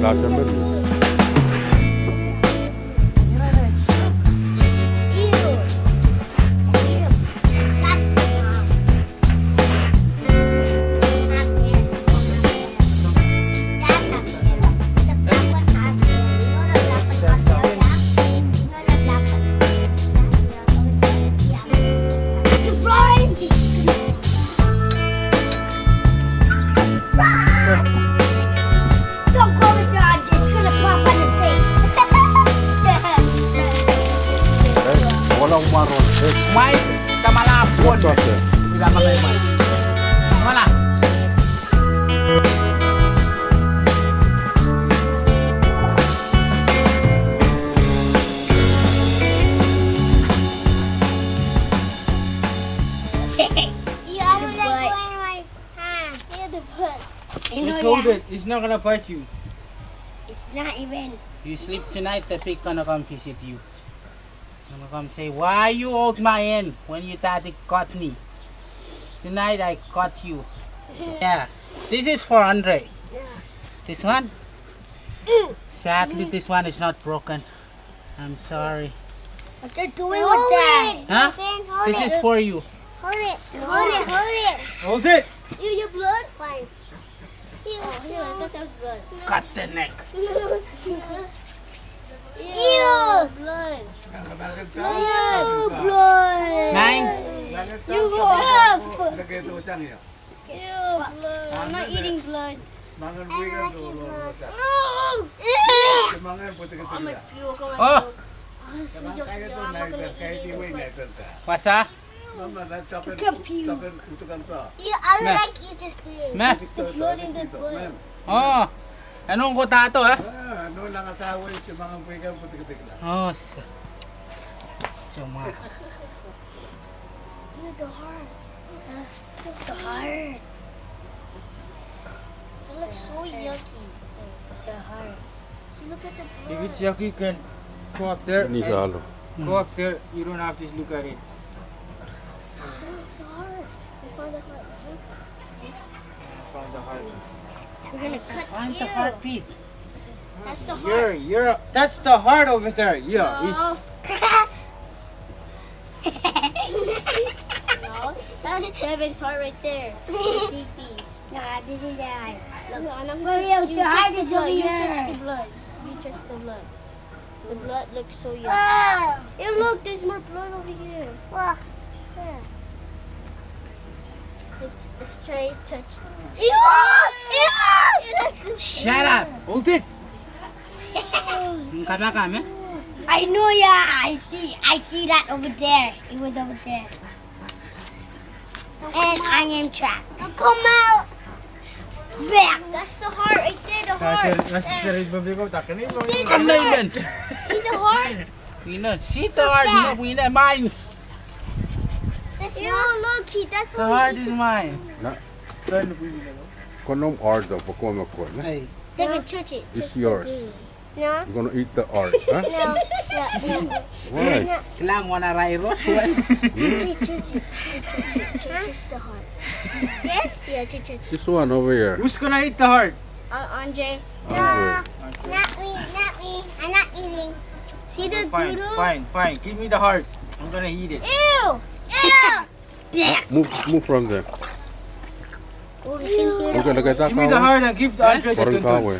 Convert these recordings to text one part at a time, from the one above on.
larger menu. Mai sama lapun. Tidak pakai mai. Mana? You told it, it's not gonna bite you. It's not even. You sleep tonight, the pig gonna come visit you. Gonna come say, why you hold my hand when you thought it caught me? Tonight I caught you. Yeah, this is for Andre. Yeah. This one? Sadly, this one is not broken. I'm sorry. What they're doing with that? Huh? Hold This it. is for you. Hold it. Hold it. Hold it. Hold it. Ew, your blood? Fine. Ew, oh, here, I thought that was blood. Cut the neck. Ew, blood. Blood. Nine. You go off. Ew, blood. I'm not eating blood. I'm gonna puke on my Oh, I'm not gonna eat it. Pasa? Yeah, I don't like it just Me? the blood in the blood. Oh. Anong kuta to, ha? Ano lang atawin sa mga buwigan putik-putik lang. Oh, Cuma. Ew, the heart. The heart. It looks so yucky. The heart. See, look at the blood. If it's yucky, you can go up there. Ini salo. Go up there. You don't have to look at it. The heart. We found the heart. Find the heart. We're gonna cut. Find the Ew. heartbeat. That's the heart. That's the heart over there. Yeah. No. No, that's Devin's heart right there. Deep piece. Nah, this is the heart. Look, you touch the blood. You touch the blood. You touch the blood. The blood looks so yucky. Hey, look, there's more blood over here. Yeah. Let's try to touch. Ew! Shut up. Hold it. Kata kami? I know, yeah. I see that over there. It was over there. And I am trapped. Come out. Back. That's the heart right there. The heart. Nasa Republic of Takani. Come na even. See the heart? We know. See the heart. No, we know. Mine. Ew, look, that's The heart is mine. Konom art daw pagkuha mo ko. Hey. They can touch it. It's yours. No. You're gonna eat the art, huh? No. Why? Kailangan mo na rairos. Touch the heart. Yes? Yeah, touch. This one over here. Who's gonna eat the heart? Andre. Okay. Not me. I'm not eating. See the Fine, doodle? fine. Give me the heart. I'm gonna eat it. Ew! Move from there. Ew. Okay, lagay ta Give me the heart and give the Andre the Parang tuntun. kawe.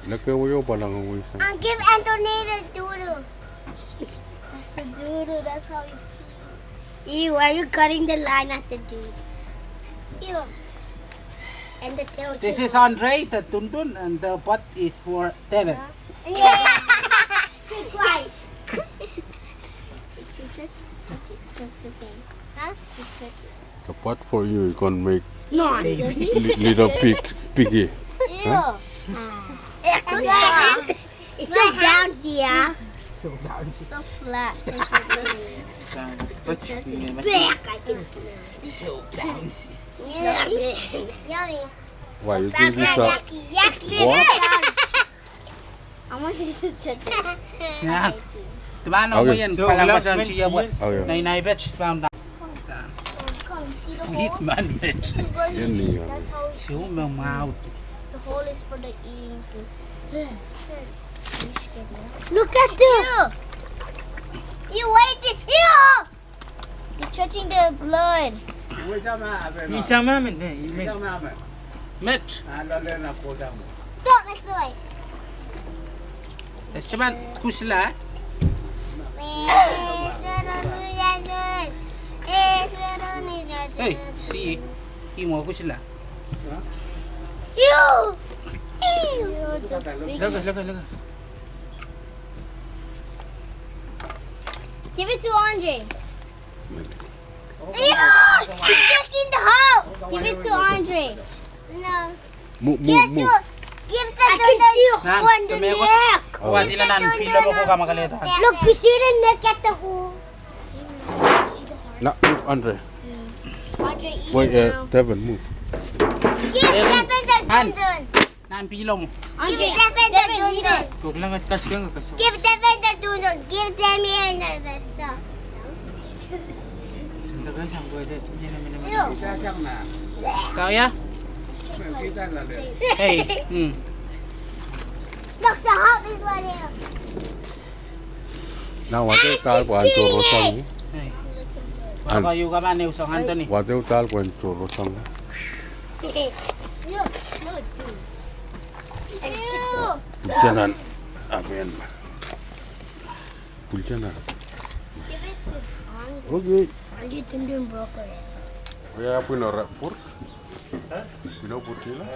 Lagay mo yung palang uwi sa. I'll give Anthony the doodle. That's the doodle. That's how you pee. Ew, why are you cutting the line at the doodle? Ew. And the tail. This is Andre, the tuntun, and the butt is for Devin. Yeah. Be quiet. Touch it. Touch the thing. Huh? Just touch it. The pot for you is gonna make No, little piggy. Ew. It's so soft. It's so bouncy, yeah. So bouncy. So flat. Touch. Back, I can feel. So bouncy. Yummy. Why you give this a Yucky. What? I want you to touch it. Yeah. Diba ano mo Okay. yan? So, Palabasan last siya buat. Okay. Nainay bitch. Found out. Come, see the Sweet hole? man bitch. This is where Yan you eat. niya. That's how we So mouth. The The hole is for the eating food. Look at you! You waited. You're touching the blood. Isama mình này, mình. Met. Don't make noise. Cuman kusla. Hey, see. Imo kusla. You! Laga. Give it to Andre. He's checking the hole. Give it to Andre. No. Move. Give the hole in the neck. Wala nila nan pila mo ko ka makaleta. Look, you see the neck at the hole. Now move, Andre. Andre, eat Wait, it now. Devin, move. Give Devin the dundun. Nan pila mo. Give Devin the dundun. Huwag lang at kasi ka kasi. Give Devin the dundun. Give them here the stuff. Sanda guys, ang buhay dito. Hindi namin naman. Ew. Kaya? Hey. Look, the hole is right here. Now wate tal ko an choro sang. Hey. Kayo ka man usang Anthony. Wate tal ko an choro sang. Look, dude. Ew. Pulchanan. Amen. Pulchanan. Give it to Andre. Okay. Andre dundun broccoli. Kaya puno rapur. Puno putila.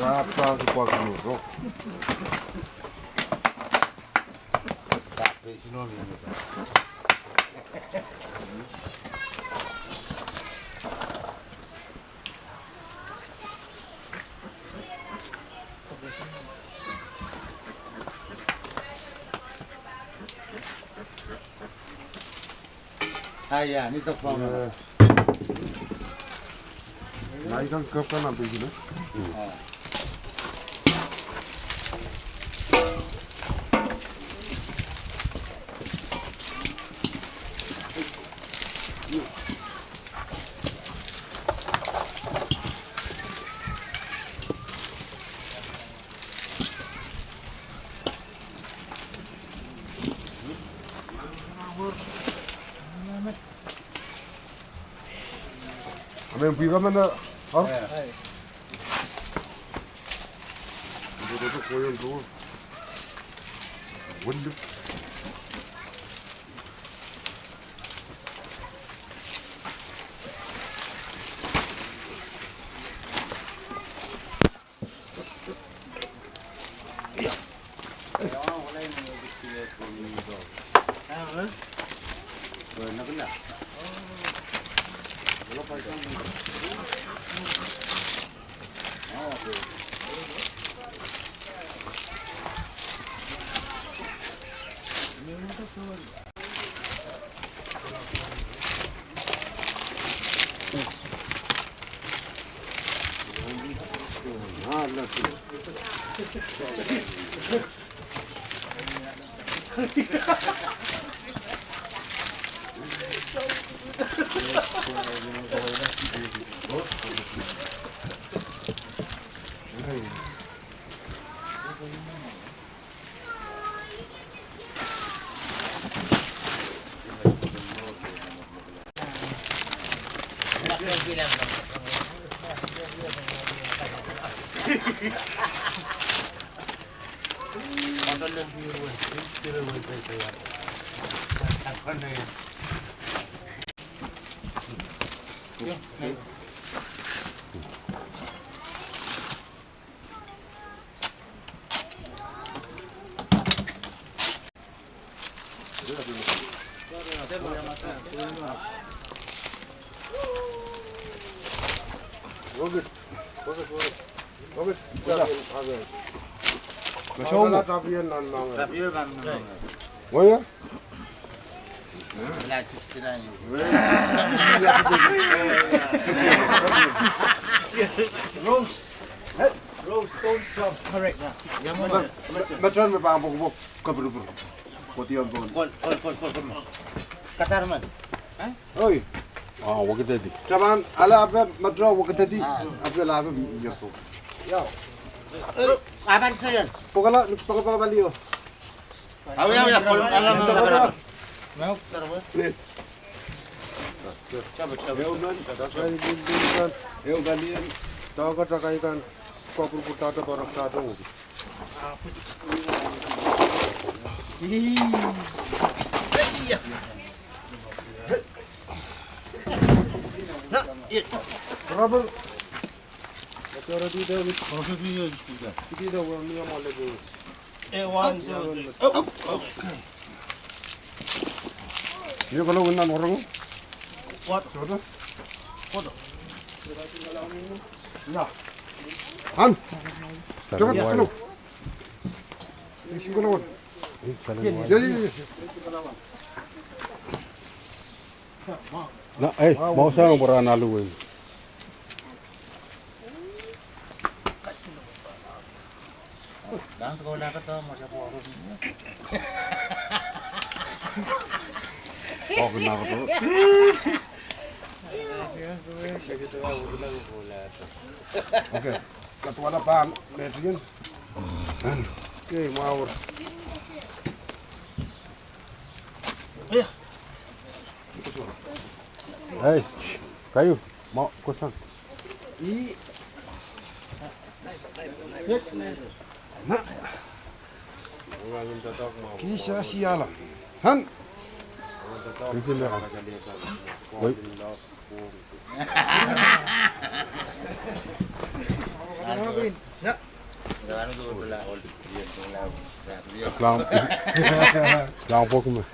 Rata di qua con loro. Tappe, si non Ayan, ito pa mo. 나이가 급한 안 되지네. 아멘 비가면은 이것도 고연도 원래 Rose, don't jump. Correct. Macam apa bang buk kabur. Kotiam bon. Kol. Katar man. Oi. Ah, waktu tadi. Cuman ala apa macam waktu tadi. Apa lah apa biar tu. Yo. Aban sayan. Pokoknya pokok balik yo. Ya, kol alam. Mau? Eu balian. Tahu kata ikan. Kopur putata orang kata tu. Berapa? Cara dia ni. Proses dia juga. Kita dah ni yang malah tu. Ini kalau benar orang. What? Sudah. What? Ya. Han. Cepat dulu. Isi gulung. Jadi. Nah, mau saya ngobrol nalu ini. Dah sekolah kata masa puasa ni. Oh, benar tu. Okay. Ketua lapan, metrian. Okay, mau. Hei, kayu, mau kosan. Kisah sialah. Han. Di sini kan. Woi. Selang pokok mah.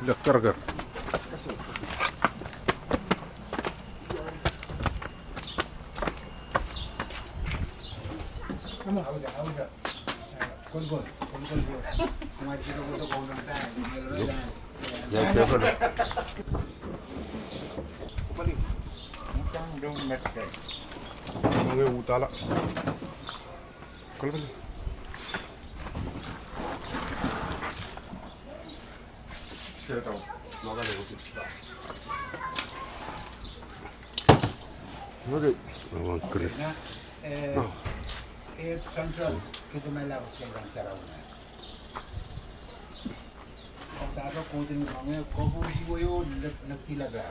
Lekar. Ya, betul. Mungkin utala. Kalau beli. Saya tahu. Makan dulu. Oke. Memang keras. Central kita malah jangan sarawak. Kalau kau tengok orang kau boleh boyo nak tilaga.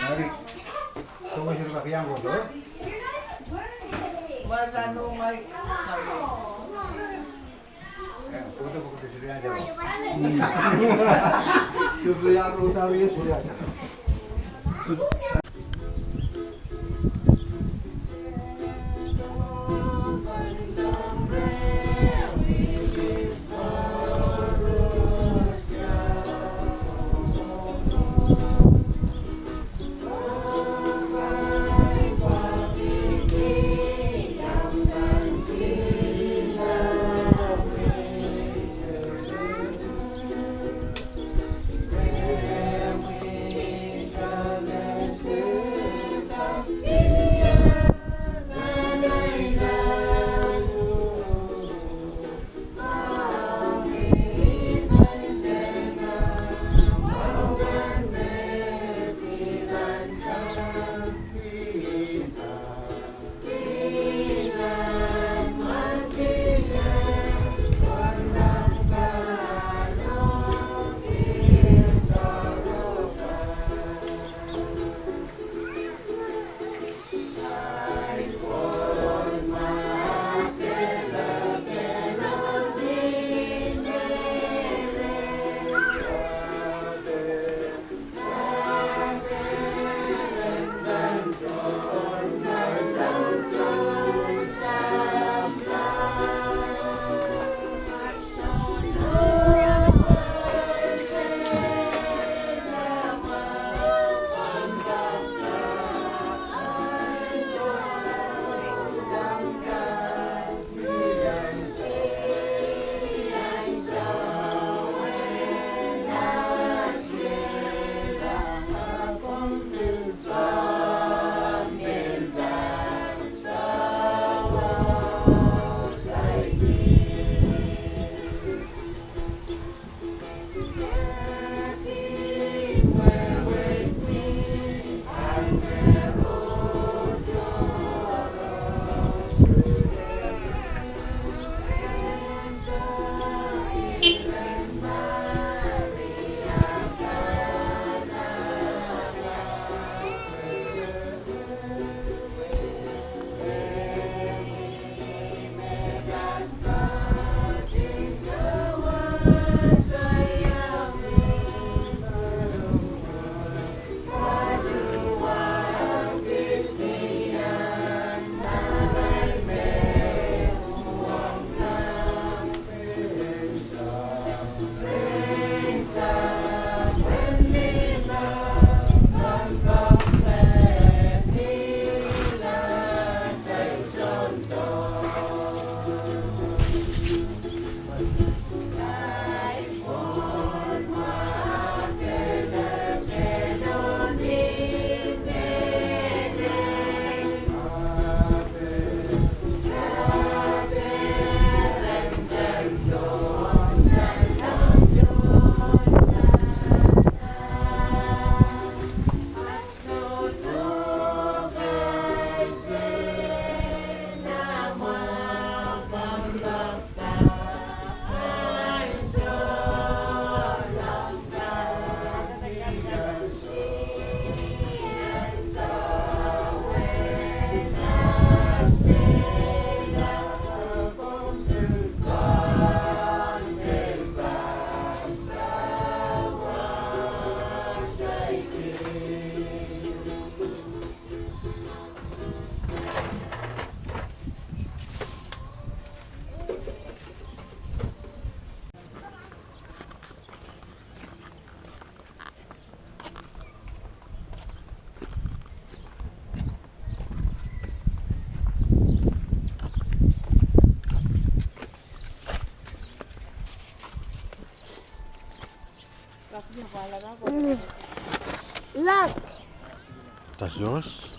Mari. Tunggu suruh kaki yang bodoh. Foto sudah ada. Sudah yang usahawi sudah. Look. That's yours?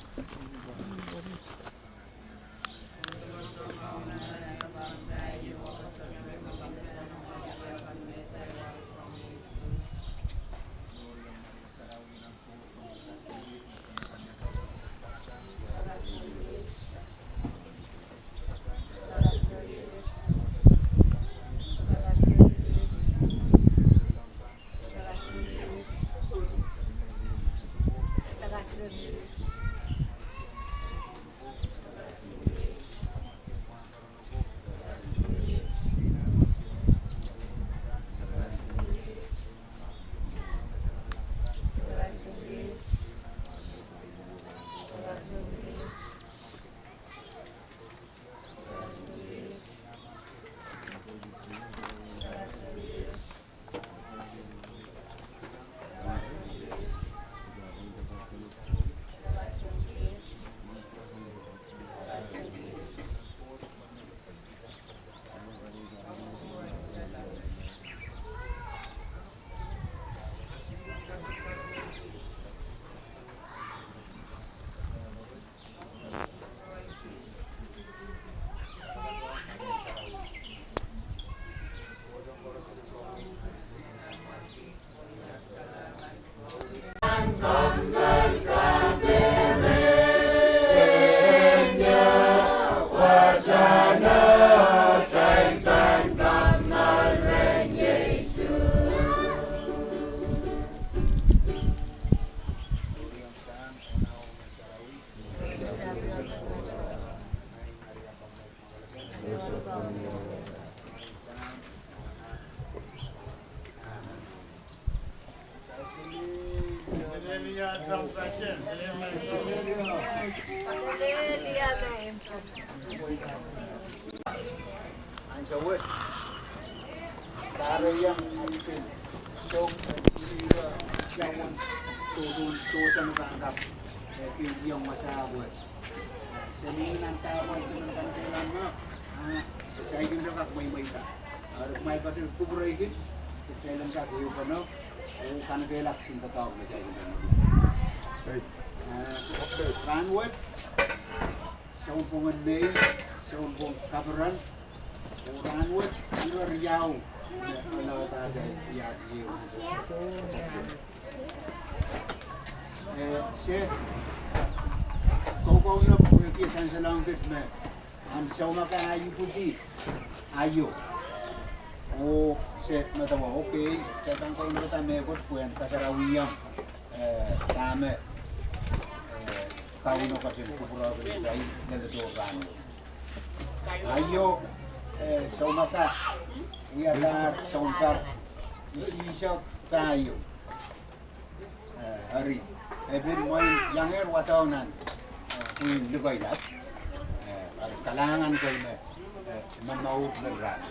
Ansawit. Para yang ipin. So, yang tutusan kangkap. Yung masabot. Sabihin ng tawag sa mga kailan mo. Sa akin na kakmay-may ka. May pati kuburaykin. Kailan ka kayo pa no? Kan gelak sinta tawag na kayo na. Ranwet. Sa umpungan May. Sa umpung kabaran. Ranwet. Ano riyaw. Ano tayo iyaw. Siya. Kau nak pergi sana langkis me, soumaka ayu putih, ayu. Oh, set mata wah, okay. Catang kau nak tame kot puan kasarawiang, tame, kau nak kasih kupura beri dari tu orang. Ayu, soumaka, ia dah soumkar, isi siap kayu. Hari, ebin main yang watawanan. Kuin lugay lat, kalangan ko na mamaut na ran.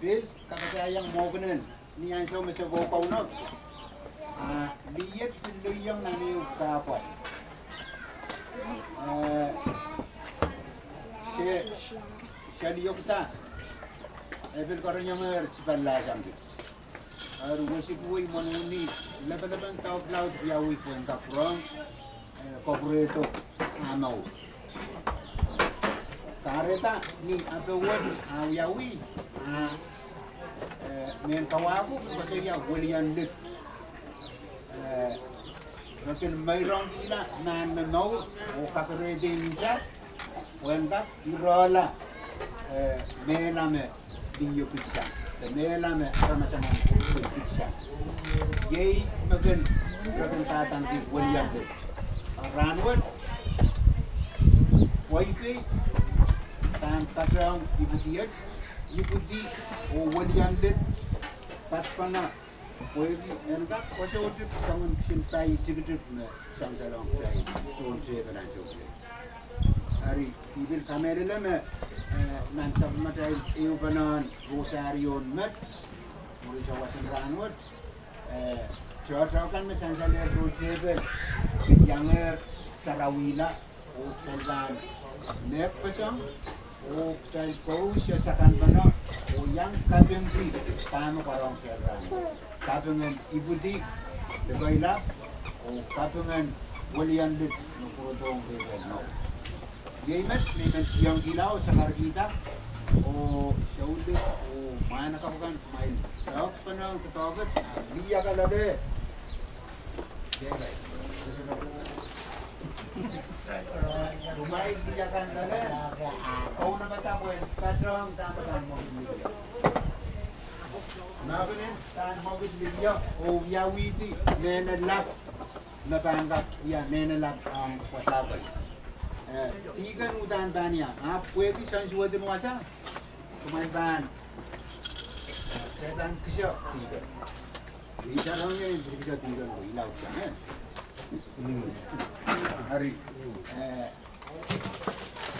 Bil, kakasayang mo ganun, niyan sa masagopaw na. Liyat piluyang naniyog kapon. Siya liyog ta. Bil ko rin yung sipalasang bil. Rumusik buhay manuni, laban-laban tao cloud yawi po ang kapurang, kopureto, amaw. Kareta ni atawad yawi, men kawapo kasi ya walian lit. Nakin mayroong sila na nanaw o kakarede niya, wenda irola, melame diyo pizza. Melame sama-sama pizza. Yay magan tatang di William Lit. Ranwet, pwoaipei, tan katrang ibutiat, ibuti o William Lit, tatpana, pwoaipei, enggak, kasi ulit sangun sintai tigit na sang salong tay, tuonse bananso. Hari ibil kamera lama nansap matay iyo banan rosaryon mat muli sa wasan ranwat kan masansaler rojebel yanger sarawila o salban nep pasang o kay ko siya sa kanbana o yang kabeng di paano karong serang kabengan ibudi debaila o kabengan walian dit no prodong no Games yang ilaw sa karkita o shoulders o mana ka bukan main sa panang katawagan liya ka lade Rumay liya kan lade o na bata mo kadrong tamakan mo Naganin tan mo liya o yawiti nenalap na panggap ya nenalap ang pasabay Tigan udan banya, pwede siyang suwadin mo asa. Kumain Sedan kisya, tigan. Isa lang yan, hindi kisya tigan ko, ilaw siya. Hari,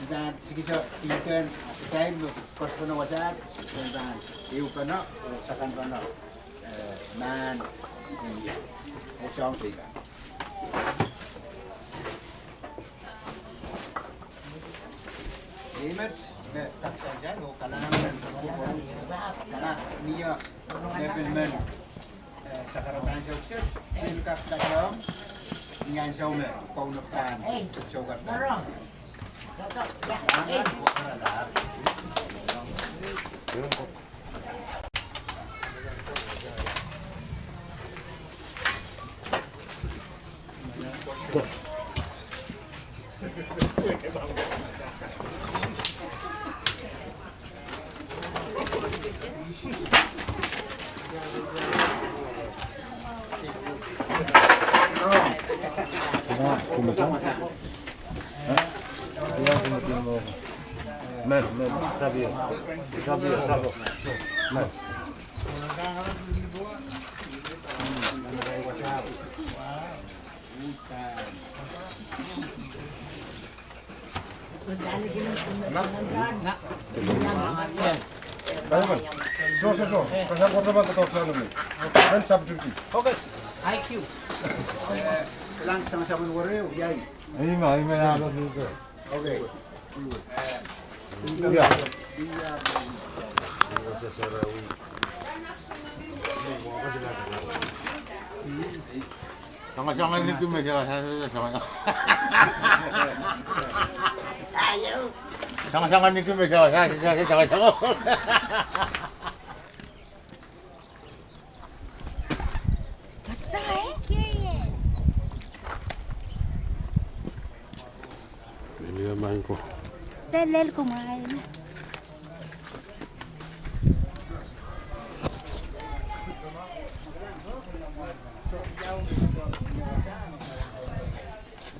dan sige siya tigan, time kos pa na wasag, dan iyo pa na, sakan pa na, man, o siyang tigan. Image taksajan o kalangan na niya levelman sa karatan siya usir ilkap tagyong niyan siya ume paunupan sugat na So. Kasang korban ka sa ano mo. Kan subjective. Focus. IQ. Lang sama-sama wareo, yay. Ay na dito. Okay. Yeah. Jangan ni kami jangan. Jangan ni kami jangan. Niliyamahin ko. Dalel kumain.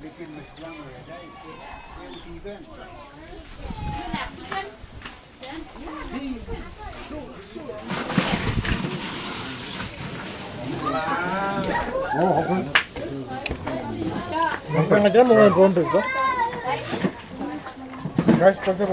Bikin mesjang ya, dai. Yang tigan. Apa yang aja mau drone itu? Guys, konsep.